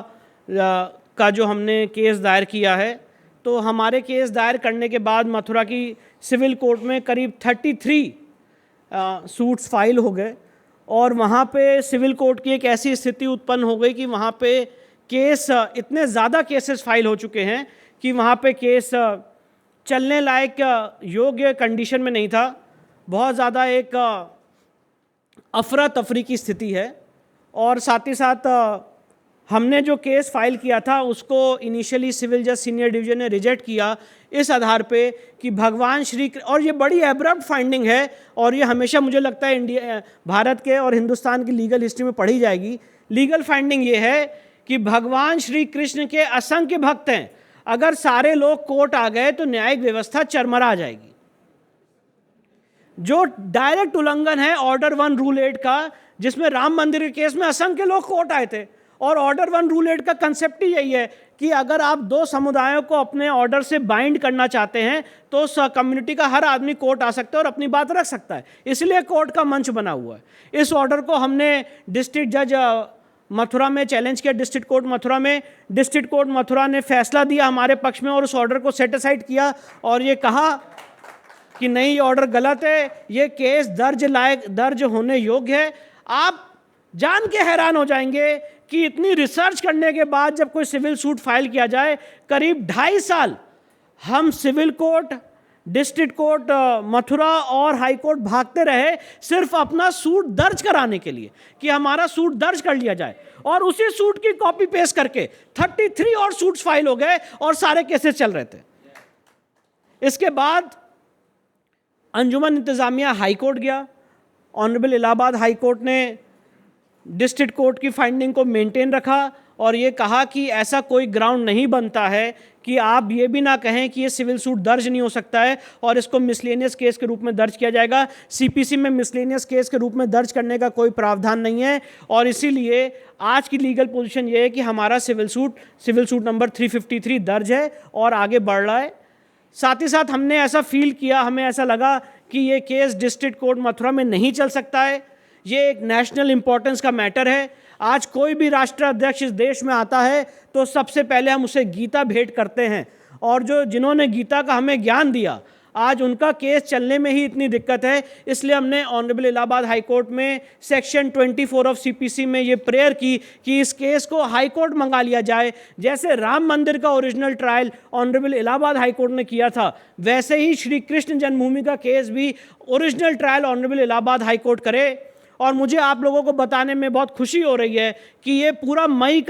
का जो हमने केस दायर किया है, तो हमारे केस दायर करने के बाद मथुरा की सिविल कोर्ट में करीब 33 सूट्स फाइल हो गए और वहाँ पे सिविल कोर्ट की एक ऐसी स्थिति उत्पन्न हो गई कि वहाँ पे केस इतने ज़्यादा केसेस फाइल हो चुके हैं कि वहाँ पे केस चलने लायक योग्य कंडीशन में नहीं था। बहुत ज़्यादा एक अफरा तफरी की स्थिति है। और साथ ही साथ हमने जो केस फाइल किया था उसको इनिशियली सिविल जज सीनियर डिवीजन ने रिजेक्ट किया इस आधार पे कि भगवान श्री, और ये बड़ी एब्रप्ट फाइंडिंग है और ये हमेशा मुझे लगता है इंडिया, भारत के और हिंदुस्तान की लीगल हिस्ट्री में पढ़ी जाएगी। लीगल फाइंडिंग ये है कि भगवान श्री कृष्ण के असंख्य भक्त हैं, अगर सारे लोग कोर्ट आ गए तो न्यायिक व्यवस्था चरमरा जाएगी। जो डायरेक्ट उल्लंघन है ऑर्डर 1 रूल 8 का, जिसमें राम मंदिर के केस में असंख्य लोग कोर्ट आए थे, और ऑर्डर 1 रूल 8 का कंसेप्ट ही यही है कि अगर आप 2 समुदायों को अपने ऑर्डर से बाइंड करना चाहते हैं तो कम्युनिटी का हर आदमी कोर्ट आ सकता है और अपनी बात रख सकता है, इसलिए कोर्ट का मंच बना हुआ है। इस ऑर्डर को हमने डिस्ट्रिक्ट जज मथुरा में चैलेंज किया, डिस्ट्रिक्ट कोर्ट मथुरा में। डिस्ट्रिक्ट कोर्ट मथुरा ने फैसला दिया हमारे पक्ष में और उस ऑर्डर को सेट असाइड किया और ये कहा कि नहीं, ये ऑर्डर गलत है, ये केस दर्ज होने योग्य है। आप जान के हैरान हो जाएंगे कि इतनी रिसर्च करने के बाद जब कोई सिविल सूट फाइल किया जाए, करीब 2.5 साल हम civil court, district court Mathura और हाई कोर्ट भागते रहे सिर्फ अपना सूट दर्ज कराने के लिए कि हमारा सूट दर्ज कर लिया जाए, और उसी सूट की कॉपी पेस्ट करके 33 और सूट्स फाइल हो गए और सारे केसेस चल रहे थे। इसके बाद अंजुमन इंतजामिया हाई कोर्ट गया। ऑनरेबल इलाहाबाद हाई कोर्ट ने डिस्ट्रिक्ट कोर्ट की फाइंडिंग को मेंटेन रखा और ये कहा कि ऐसा कोई ग्राउंड नहीं बनता है कि आप ये भी ना कहें कि ये सिविल सूट दर्ज नहीं हो सकता है और इसको मिसलेनियस केस के रूप में दर्ज किया जाएगा। सीपीसी में मिसलेनियस केस के रूप में दर्ज करने का कोई प्रावधान नहीं है और इसीलिए आज की लीगल पोजीशन ये है कि हमारा सिविल सूट नंबर 353 दर्ज है और आगे बढ़ रहा है। साथ ही साथ हमने ऐसा फील किया, हमें ऐसा लगा कि ये केस डिस्ट्रिक्ट कोर्ट मथुरा में नहीं चल सकता है, ये एक नेशनल इंपॉर्टेंस का मैटर है। आज कोई भी राष्ट्राध्यक्ष इस देश में आता है तो सबसे पहले हम उसे गीता भेंट करते हैं, और जिन्होंने गीता का हमें ज्ञान दिया, आज उनका केस चलने में ही इतनी दिक्कत है। इसलिए हमने ऑनरेबल इलाहाबाद हाई कोर्ट में सेक्शन 24 ऑफ सीपीसी में ये प्रेयर की कि इस केस को हाई कोर्ट मंगा लिया जाए। जैसे राम मंदिर का original trial honourable Allahabad high court ने किया था, वैसे ही श्री कृष्ण जन्मभूमि का केस भी original trial honourable Allahabad high court करे। और मुझे आप लोगों को बताने में बहुत खुशी हो रही है कि ये पूरा मई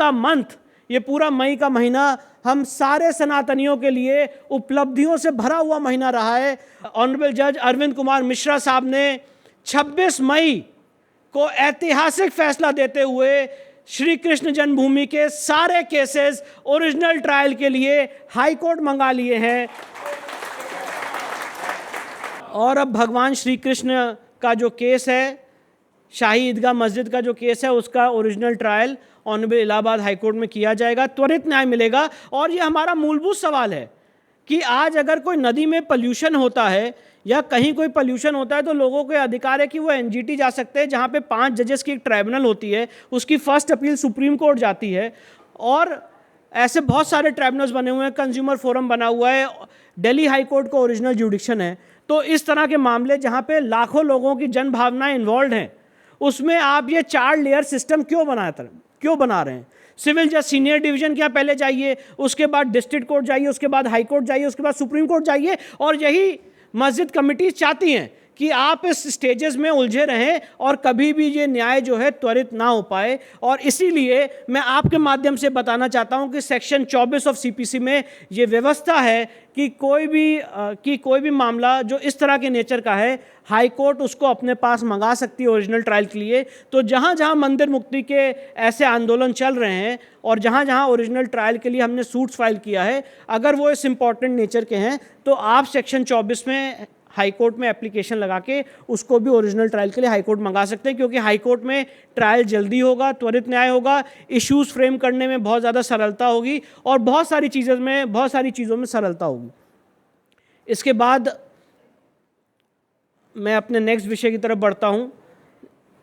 का महीना हम सारे सनातनियों के लिए उपलब्धियों से भरा हुआ महीना रहा है। ऑनरेबल जज अरविंद कुमार मिश्रा साहब ने 26 मई को ऐतिहासिक फैसला देते हुए श्री कृष्ण जन्मभूमि के सारे केसेस ओरिजिनल ट्रायल के लिए हाई कोर्ट मंगा लिए हैं। और अब भगवान श्री कृष्ण का जो केस है, शाही ईदगाह मस्जिद का जो केस है, उसका original trial honourable Allahabad high court में किया जाएगा, त्वरित न्याय मिलेगा। और ये हमारा मूलभूत सवाल है कि आज अगर कोई नदी में पॉल्यूशन होता है या कहीं कोई पॉल्यूशन होता है तो लोगों के अधिकार है कि वो एनजीटी जा सकते हैं, जहाँ पे 5 जजेस की एक ट्राइब्यूनल होती है, उसकी फर्स्ट अपील सुप्रीम कोर्ट जाती है। और ऐसे बहुत सारे ट्राइब्यूनल्स बने हुए हैं, कंज्यूमर फोरम बना हुआ है, दिल्ली हाई कोर्ट का ओरिजिनल जुडिक्शन है। तो इस तरह के मामले जहाँ पे लाखों लोगों की जन भावनाएं इन्वॉल्व हैं, उसमें आप ये 4 लेयर सिस्टम क्यों बना रहे हैं? सिविल जज सीनियर डिवीजन के यहाँ पहले जाइए, उसके बाद डिस्ट्रिक्ट कोर्ट जाइए, उसके बाद हाई कोर्ट जाइए, उसके बाद सुप्रीम कोर्ट जाइए। और यही मस्जिद कमेटी चाहती हैं कि आप इस स्टेजेस में उलझे रहें और कभी भी ये न्याय जो है त्वरित ना हो पाए। और इसीलिए मैं आपके माध्यम से बताना चाहता हूं कि सेक्शन 24 ऑफ सीपीसी में ये व्यवस्था है कि कोई भी मामला जो इस तरह के नेचर का है, हाई कोर्ट उसको अपने पास मंगा सकती है ओरिजिनल ट्रायल के लिए। तो जहाँ जहाँ मंदिर मुक्ति के ऐसे आंदोलन चल रहे हैं और जहाँ जहाँ ओरिजिनल ट्रायल के लिए हमने सूट्स फाइल किया है, अगर वो इस इम्पॉर्टेंट नेचर के हैं तो आप सेक्शन 24 में हाई कोर्ट में एप्लीकेशन लगा के उसको भी ओरिजिनल ट्रायल के लिए हाई कोर्ट मंगा सकते हैं, क्योंकि हाई कोर्ट में ट्रायल जल्दी होगा, त्वरित न्याय होगा, इश्यूज़ फ्रेम करने में बहुत ज़्यादा सरलता होगी और बहुत सारी चीज़ों में सरलता होगी। इसके बाद मैं अपने नेक्स्ट विषय की तरफ बढ़ता हूँ।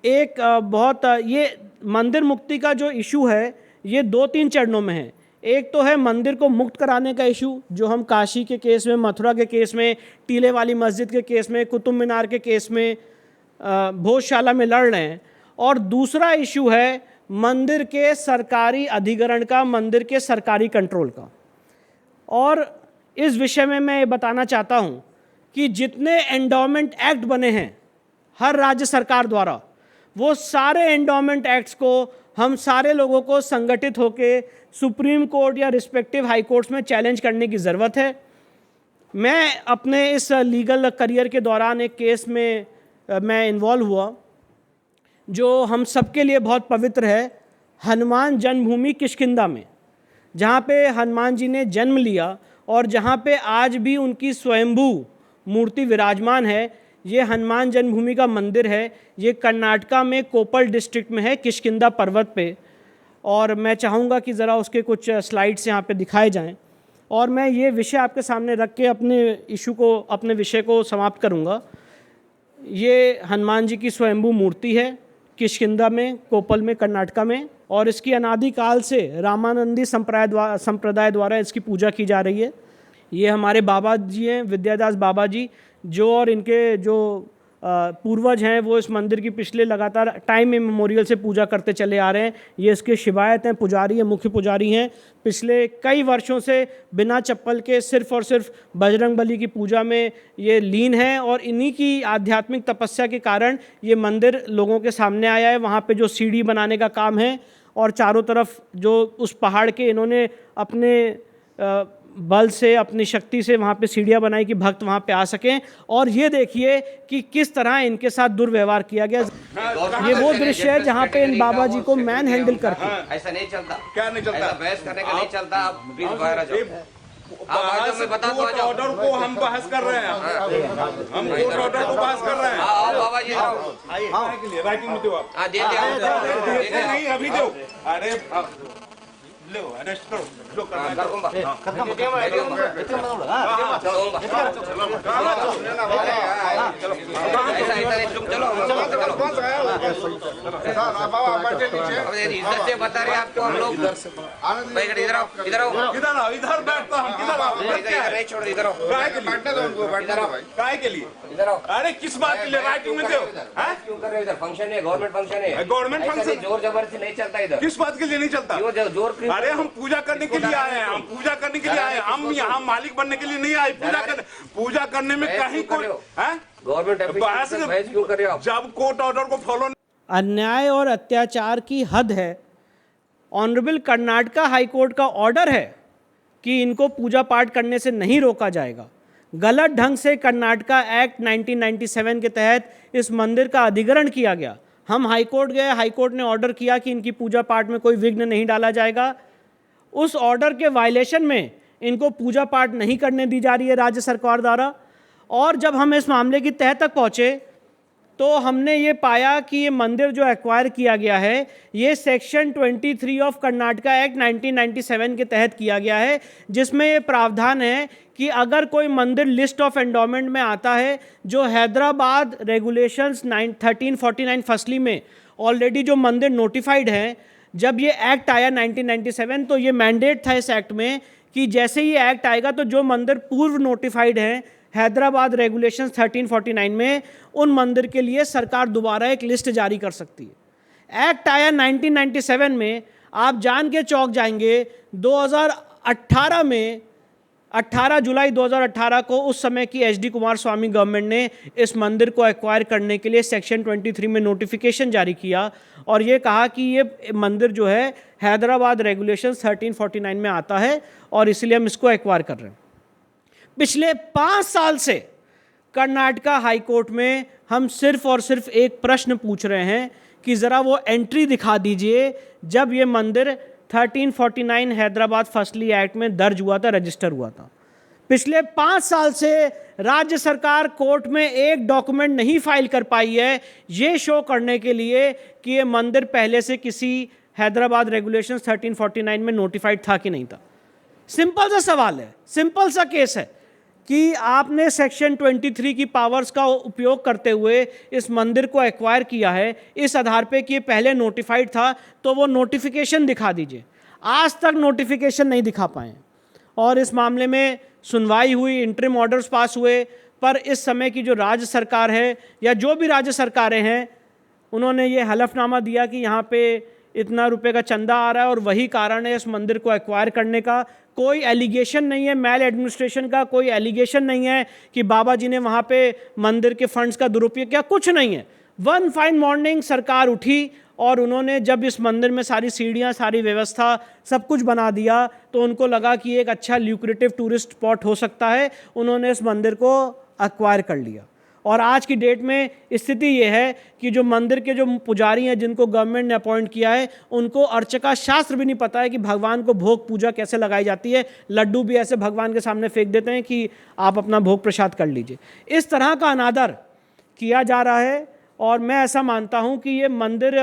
ये मंदिर मुक्ति का जो इशू है ये 2-3 चरणों में है। एक तो है मंदिर को मुक्त कराने का इशू, जो हम काशी के केस में, मथुरा के केस में, टीले वाली मस्जिद के केस में, कुतुब मीनार के केस में, भोजशाला में लड़ रहे हैं। और दूसरा इशू है मंदिर के सरकारी अधिग्रहण का, मंदिर के सरकारी कंट्रोल का। और इस विषय में मैं ये बताना चाहता हूँ कि जितने एंडोमेंट एक्ट बने हैं हर राज्य सरकार द्वारा, वो सारे एंडोमेंट एक्ट्स को हम सारे लोगों को संगठित होकर सुप्रीम कोर्ट या रिस्पेक्टिव हाई कोर्ट्स में चैलेंज करने की ज़रूरत है। मैं अपने इस लीगल करियर के दौरान एक केस में मैं इन्वॉल्व हुआ जो हम सबके लिए बहुत पवित्र है, हनुमान जन्मभूमि किष्किंधा में, जहाँ पे हनुमान जी ने जन्म लिया और जहाँ पे आज भी उनकी स्वयंभू मूर्ति विराजमान है। ये हनुमान जन्मभूमि का मंदिर है। ये कर्नाटका में कोप्पल डिस्ट्रिक्ट में है, किष्किंधा पर्वत पे। और मैं चाहूँगा कि ज़रा उसके कुछ स्लाइड्स यहाँ पे दिखाए जाएं और मैं ये विषय आपके सामने रख के अपने विषय को समाप्त करूँगा। ये हनुमान जी की स्वयंभू मूर्ति है किष्किंधा में, कोप्पल में, कर्नाटका में, और इसकी अनादिकाल से रामानंदी संप्रदाय द्वारा इसकी पूजा की जा रही है। ये हमारे बाबा जी हैं, विद्यादास बाबा जी, जो और इनके जो पूर्वज हैं वो इस मंदिर की पिछले लगातार टाइम इमेमोरियल से पूजा करते चले आ रहे हैं। ये इसके शिवायत हैं, पुजारी हैं, मुख्य पुजारी हैं। पिछले कई वर्षों से बिना चप्पल के सिर्फ और सिर्फ बजरंग बली की पूजा में ये लीन है और इन्हीं की आध्यात्मिक तपस्या के कारण ये मंदिर लोगों के सामने आया है। वहाँ पे जो सीढ़ी बनाने का काम है और चारों तरफ जो उस पहाड़ के इन्होंने अपने बल से, अपनी शक्ति से वहाँ पे सीढ़ियाँ बनाई कि भक्त वहाँ पे आ सकें। और ये देखिए कि किस तरह इनके साथ दुर्व्यवहार किया गया। ये वो दृश्य है जहाँ पे इन बाबा जी को मैन हैंडल करके। ऐसा नहीं चलता। क्या नहीं चलता? ऐसा बहस करने का नहीं चलता। आप प्लीज बाहर आ जाओ। कोर्ट ऑर्डर को हम बहस कर रहे हैं। हम कोर्ट ऑर्डर को बहस कर रहे हैं। आओ बाबा जी आओ। राइटिंग में दो आप। हाँ दे दे। नहीं अभी दो। अरे लो अरेस्ट करो। लो करूँगा। इज्जत से बता रहे आपको हम लोग। इधर आओ, इधर आओ, इधर आओ, इधर बैठता हम। किधर आओ? इधर नहीं छोड़, इधर आओ। काय के लिए? इधर आओ। अरे किस बात के लिए? राइटिंग में दो। क्यों कर रहे हो? इधर फंक्शन है, गवर्नमेंट फंक्शन है। गवर्नमेंट फंक्शन जोर जबरदस्ती नहीं चलता इधर। किस बात के लिए नहीं चलता? जोर अरे हम पूजा करने के लिए आए हैं। हम पूजा करने के लिए आए हैं। हम यहाँ मालिक बनने के लिए नहीं आए। पूजा करने में कहीं कोई गवर्नमेंट बहस क्यों कर रहे हो आप? जब कोर्ट ऑर्डर को फॉलो। अन्याय और अत्याचार की हद है। ऑनरेबल कर्नाटका हाई कोर्ट का ऑर्डर है कि इनको पूजा पाठ करने से नहीं रोका जाएगा। गलत ढंग से कर्नाटका एक्ट 1997 के तहत इस मंदिर का अधिग्रहण किया गया। हम हाई कोर्ट गए, हाई कोर्ट ने ऑर्डर किया कि इनकी पूजा पाठ में कोई विघ्न नहीं डाला जाएगा। उस ऑर्डर के वायलेशन में इनको पूजा पाठ नहीं करने दी जा रही है राज्य सरकार द्वारा। और जब हम इस मामले की तह तक पहुँचे तो हमने ये पाया कि ये मंदिर जो एक्वायर किया गया है ये सेक्शन 23 ऑफ कर्नाटका एक्ट 1997 के तहत किया गया है, जिसमें ये प्रावधान है कि अगर कोई मंदिर लिस्ट ऑफ एंडोमेंट में आता है जो हैदराबाद रेगुलेशंस 1349 फसली में ऑलरेडी जो मंदिर नोटिफाइड हैं, जब ये एक्ट आया 1997 तो ये मैंडेट था इस एक्ट में कि जैसे ही एक्ट आएगा तो जो मंदिर पूर्व नोटिफाइड हैं हैदराबाद रेगुलेशंस 1349 में, उन मंदिर के लिए सरकार दोबारा एक लिस्ट जारी कर सकती है। एक्ट आया 1997 में, आप जान के चौंक जाएंगे 2018 में 18 जुलाई 2018 को उस समय की HD कुमारस्वामी गवर्नमेंट ने इस मंदिर को एक्वायर करने के लिए सेक्शन 23 में नोटिफिकेशन जारी किया और ये कहा कि ये मंदिर जो है हैदराबाद रेगुलेशंस 1349 में आता है और इसलिए हम इसको एक्वायर कर रहे हैं। पिछले 5 साल से कर्नाटका हाई कोर्ट में हम सिर्फ और सिर्फ एक प्रश्न पूछ रहे हैं कि ज़रा वो एंट्री दिखा दीजिए जब ये मंदिर 1349 हैदराबाद फसली एक्ट में दर्ज हुआ था, रजिस्टर हुआ था। पिछले 5 साल से राज्य सरकार कोर्ट में एक डॉक्यूमेंट नहीं फाइल कर पाई है, ये शो करने के लिए कि ये मंदिर पहले से किसी हैदराबाद रेगुलेशन 1349 में नोटिफाइड था कि नहीं था। सिंपल सा सवाल है, सिंपल सा केस है कि आपने सेक्शन 23 की पावर्स का उपयोग करते हुए इस मंदिर को एक्वायर किया है, इस आधार पे कि ये पहले नोटिफाइड था, तो वो नोटिफिकेशन दिखा दीजिए। आज तक नोटिफिकेशन नहीं दिखा पाए और इस मामले में सुनवाई हुई, इंटरिम ऑर्डर्स पास हुए, पर इस समय की जो राज्य सरकार है या जो भी राज्य सरकारें हैं, उन्होंने ये हलफनामा दिया कि यहाँ पे इतना रुपए का चंदा आ रहा है और वही कारण है इस मंदिर को एक्वायर करने का। कोई एलिगेशन नहीं है मैल एडमिनिस्ट्रेशन का, कोई एलिगेशन नहीं है कि बाबा जी ने वहाँ पे मंदिर के फंड्स का दुरुपयोग किया, कुछ नहीं है। वन फाइन मॉर्निंग सरकार उठी और उन्होंने जब इस मंदिर में सारी सीढ़ियाँ, सारी व्यवस्था, सब कुछ बना दिया, तो उनको लगा कि एक अच्छा ल्यूक्रेटिव टूरिस्ट स्पॉट हो सकता है, उन्होंने इस मंदिर को एक्वायर कर लिया। और आज की डेट में स्थिति ये है कि जो मंदिर के जो पुजारी हैं जिनको गवर्नमेंट ने अपॉइंट किया है, उनको अर्चका शास्त्र भी नहीं पता है कि भगवान को भोग पूजा कैसे लगाई जाती है। लड्डू भी ऐसे भगवान के सामने फेंक देते हैं कि आप अपना भोग प्रसाद कर लीजिए। इस तरह का अनादर किया जा रहा है और मैं ऐसा मानता हूँ कि ये मंदिर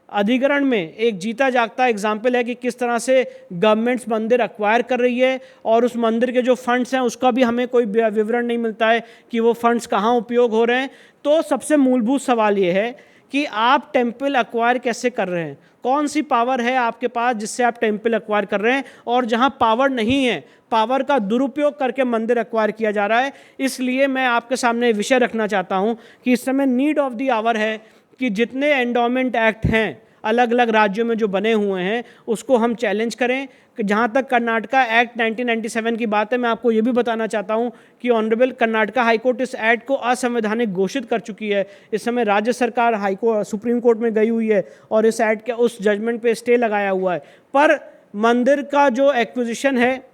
अधिग्रहण में एक जीता जागता एग्जाम्पल है कि किस तरह से गवर्नमेंट्स मंदिर एक्वायर कर रही है और उस मंदिर के जो फंड्स हैं उसका भी हमें कोई विवरण नहीं मिलता है कि वो फंड्स कहाँ उपयोग हो रहे हैं। तो सबसे मूलभूत सवाल ये है कि आप टेम्पल एक्वायर कैसे कर रहे हैं, कौन सी पावर है आपके पास जिससे आप टेम्पल एक्वायर कर रहे हैं, और जहाँ पावर नहीं है, पावर का दुरुपयोग करके मंदिर एक्वायर किया जा रहा है। इसलिए मैं आपके सामने विषय रखना चाहता हूँ कि इस समय नीड ऑफ द आवर है कि जितने एंडोमेंट एक्ट हैं अलग अलग राज्यों में जो बने हुए हैं उसको हम चैलेंज करें। कि जहाँ तक कर्नाटका एक्ट 1997 की बात है, मैं आपको ये भी बताना चाहता हूँ कि ऑनरेबल कर्नाटका हाईकोर्ट इस एक्ट को असंवैधानिक घोषित कर चुकी है। इस समय राज्य सरकार सुप्रीम कोर्ट में गई हुई है और इस एक्ट के उस जजमेंट पे स्टे लगाया हुआ है। पर मंदिर का जो एक्विजिशन है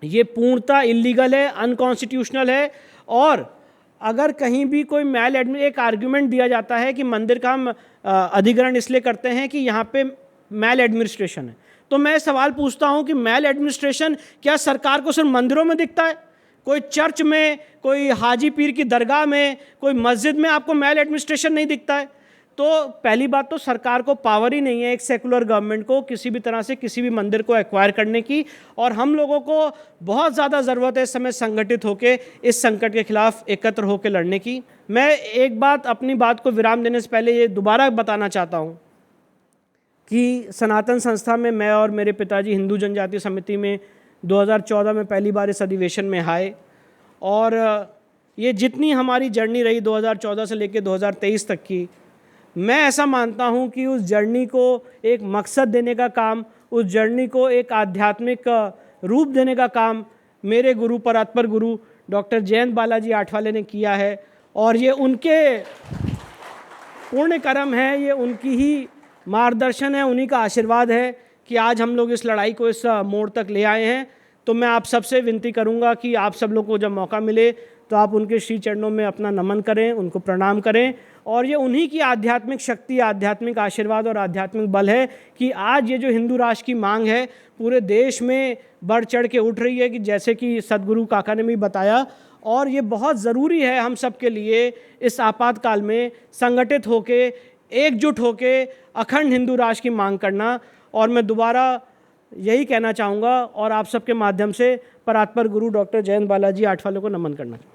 ये पूर्णतः इलीगल है, अनकॉन्स्टिट्यूशनल है। और अगर कहीं भी कोई एक आर्ग्यूमेंट दिया जाता है कि मंदिर का हम अधिग्रहण इसलिए करते हैं कि यहाँ पे मैल एडमिनिस्ट्रेशन है, तो मैं सवाल पूछता हूँ कि मैल एडमिनिस्ट्रेशन क्या सरकार को सिर्फ मंदिरों में दिखता है? कोई चर्च में, कोई हाजी पीर की दरगाह में, कोई मस्जिद में आपको मैल एडमिनिस्ट्रेशन नहीं दिखता है? तो पहली बात तो सरकार को पावर ही नहीं है एक सेकुलर गवर्नमेंट को किसी भी तरह से किसी भी मंदिर को एक्वायर करने की। और हम लोगों को बहुत ज़्यादा ज़रूरत है इस समय संगठित होकर इस संकट के खिलाफ एकत्र होकर लड़ने की। मैं एक बात अपनी बात को विराम देने से पहले ये दोबारा बताना चाहता हूँ कि सनातन संस्था में मैं और मेरे पिताजी हिंदू जनजातीय समिति में 2014 में पहली बार इस अधिवेशन में आए और ये जितनी हमारी जर्नी रही 2014 से लेकर 2023 तक की, मैं ऐसा मानता हूँ कि उस जर्नी को एक मकसद देने का काम, उस जर्नी को एक आध्यात्मिक रूप देने का काम मेरे गुरु परात्पर गुरु डॉक्टर जयंत बालाजी आठवाले ने किया है। और ये उनके पुण्य कर्म है, ये उनकी ही मार्गदर्शन है, उन्हीं का आशीर्वाद है कि आज हम लोग इस लड़ाई को इस मोड़ तक ले आए हैं। तो मैं आप सबसे विनती करूंगा कि आप सब लोग को जब मौका मिले तो आप उनके श्री चरणों में अपना नमन करें, उनको प्रणाम करें। और ये उन्हीं की आध्यात्मिक शक्ति, आध्यात्मिक आशीर्वाद और आध्यात्मिक बल है कि आज ये जो हिंदू राष्ट्र की मांग है पूरे देश में बढ़ चढ़ के उठ रही है, कि जैसे कि सदगुरु काका ने भी बताया। और ये बहुत ज़रूरी है हम सब के लिए इस आपातकाल में संगठित होके, एकजुट होके अखंड हिंदू राष्ट्र की मांग करना। और मैं दोबारा यही कहना चाहूँगा और आप सबके माध्यम से परात्पर गुरु डॉक्टर जयंत बालाजी आठवाले को नमन करना चाहूँगा।